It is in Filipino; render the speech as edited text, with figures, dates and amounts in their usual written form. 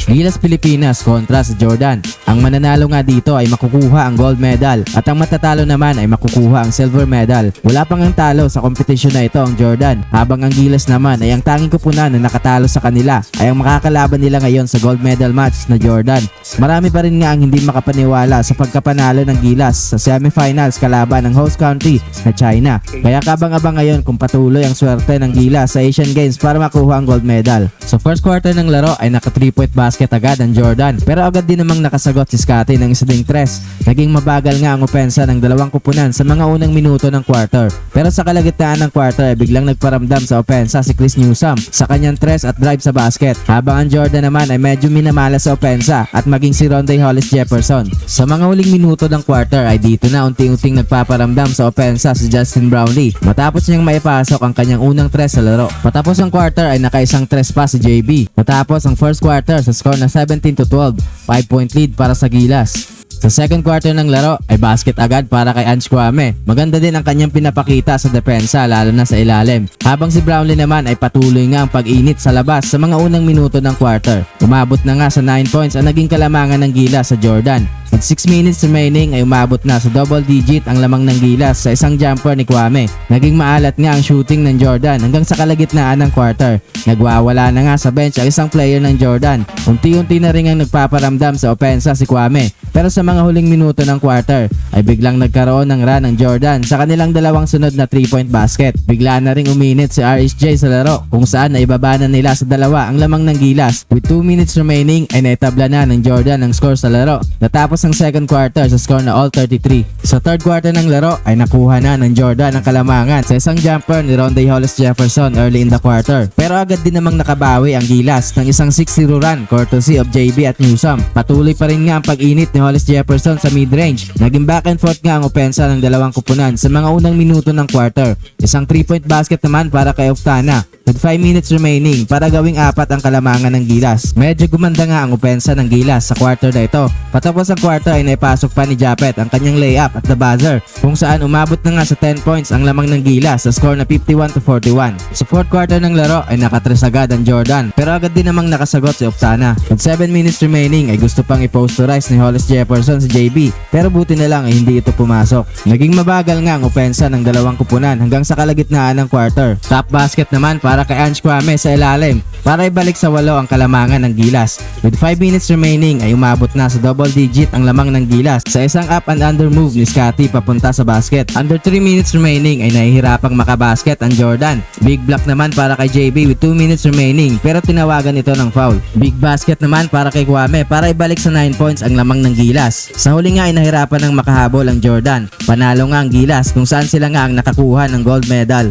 Gilas Pilipinas kontra sa Jordan. Ang mananalo nga dito ay makukuha ang gold medal at ang matatalo naman ay makukuha ang silver medal. Wala pang ang talo sa kompetisyon na ito ang Jordan, habang ang Gilas naman ay ang tanging kupunan na nakatalo sa kanila ay ang makakalaban nila ngayon sa gold medal match na Jordan. Marami pa rin nga ang hindi makapaniwala sa pagkapanalo ng Gilas sa semifinals kalaban ng host country na China. Kaya kabang-abang ngayon kung patuloy ang swerte ng Gilas sa Asian Games para makuha ang gold medal. Sa first quarter ng laro ay naka 3-point basket agad ang Jordan, pero agad din namang nakasagot si Scottie ng isa ding tres. Naging mabagal nga ang opensa ng dalawang kupunan sa mga unang minuto ng quarter, pero sa kalagitnaan ng quarter ay biglang nagparamdam sa opensa si Chris Newsome sa kanyang tres at drive sa basket, habang ang Jordan naman ay medyo minamala sa opensa at maging si Rondae Hollis Jefferson. Sa mga huling minuto ng quarter ay dito na unti-unting nagpaparamdam sa opensa si Justin Brownlee matapos niyang maipasok ang kanyang unang tres sa laro. Patapos ang quarter ay nakaisang tres pa si JB. Matapos ang first quarter sa score na 17-12, 5-point lead para sa Gilas. Sa second quarter ng laro ay basket agad para kay Ange Kwame. Maganda din ang kanyang pinapakita sa depensa lalo na sa ilalim. Habang si Brownlee naman ay patuloy nga ang pag-init sa labas sa mga unang minuto ng quarter. Umabot na nga sa 9 points ang naging kalamangan ng Gilas sa Jordan. At 6 minutes remaining ay umabot na sa double digit ang lamang ng Gilas sa isang jumper ni Kwame. Naging maalat nga ang shooting ng Jordan hanggang sa kalagitnaan ng quarter. Nagwawala na nga sa bench ang isang player ng Jordan. Unti-unti na rin ang nagpaparamdam sa opensa si Kwame. Pero sa mga huling minuto ng quarter ay biglang nagkaroon ng run ng Jordan sa kanilang dalawang sunod na 3-point basket. Bigla na ring uminit si RSJ sa laro kung saan naibaba na nila sa dalawa ang lamang ng Gilas. With 2 minutes remaining ay naitabla na ng Jordan ang score sa laro. Natapos ang second quarter sa score na all 33. Sa third quarter ng laro ay nakuha na ng Jordan ang kalamangan sa isang jumper ni Rondae Hollis Jefferson early in the quarter. Pero agad din namang nakabawi ang Gilas ng isang 6-0 run courtesy of JB at Newsome. Patuloy pa rin nga ang pag-init ni Hollis Jefferson sa mid-range. Naging back and forth nga ang opensa ng dalawang kupunan sa mga unang minuto ng quarter. Isang 3-point basket naman para kay Oftana with 5 minutes remaining para gawing 4 ang kalamangan ng Gilas. Medyo gumanda nga ang opensa ng Gilas sa quarter na ito. Patapos ang quarter ay naipasok pa ni Japet ang kanyang layup at the buzzer kung saan umabot na nga sa 10 points ang lamang ng Gilas sa score na 51-41. Sa fourth quarter ng laro ay nakatres agad ang Jordan, pero agad din namang nakasagot si Oftana. With 7 minutes remaining ay gusto pang i-posterize ni Hollis Jefferson si JB, pero buti na lang ay hindi ito pumasok. Naging mabagal nga ang opensa ng dalawang kupunan hanggang sa kalagitnaan ng quarter. Top basket naman para kay Ange Kwame sa ilalim para ibalik sa 8 ang kalamangan ng Gilas. With 5 minutes remaining ay umabot na sa double digit ang lamang ng Gilas sa isang up and under move ni Scottie papunta sa basket. Under 3 minutes remaining ay nahihirapang makabasket ang Jordan. Big block naman para kay JB with 2 minutes remaining pero tinawagan ito ng foul. Big basket naman para kay Kwame para ibalik sa 9 points ang lamang ng Gilas. Sa huli nga ay nahirapan ng makahabol ang Jordan. Panalo nga ang Gilas kung saan sila nga ang nakakuha ng gold medal.